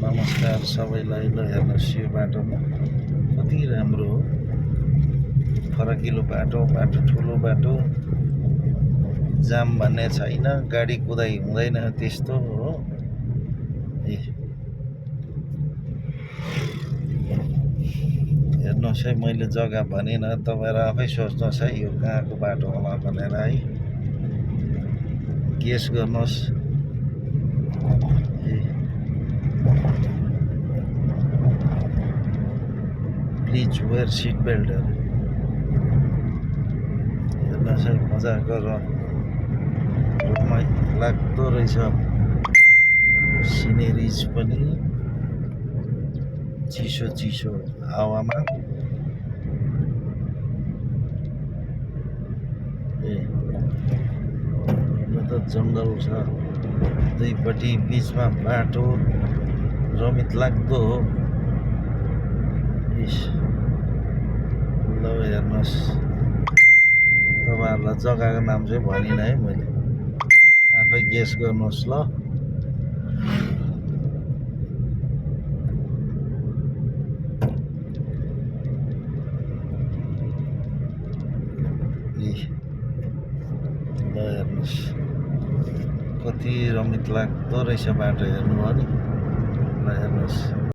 नमस्कार सबैलाई। ल हेर्नुहोस् यो बाटोमा कति राम्रो हो, फराकिलो बाटो, ठुलो बाटो, जाम भन्ने छैन, गाडी कुदाइ हुँदैन, त्यस्तो हो। हेर्नुहोस् है, मैले जग्गा भनिनँ, तपाईँहरू आफै सोच्नुहोस् है यो कहाँको बाटो होला भनेर है, गेस गर्नुहोस्। प्लिज वेयर सिट बेल्टहरू। हेर्नुहोस् है, मजाको रमाइलो लाग्दो रहेछ, सिनेरिज पनि चिसो चिसो हावामा। त जङ्गल छ दुईपट्टि, बिचमा बाटो, रमित लाग्दो हो। ल हेर्नुहोस्, तपाईँहरूलाई जग्गाको नाम चाहिँ भनिनँ है मैले, आफै गेस गर्नुहोस् ल। ल हेर्नुहोस् कति रमित लाग्दो रहेछ बाटो, हेर्नु हो नि। ल हेर्नुहोस्।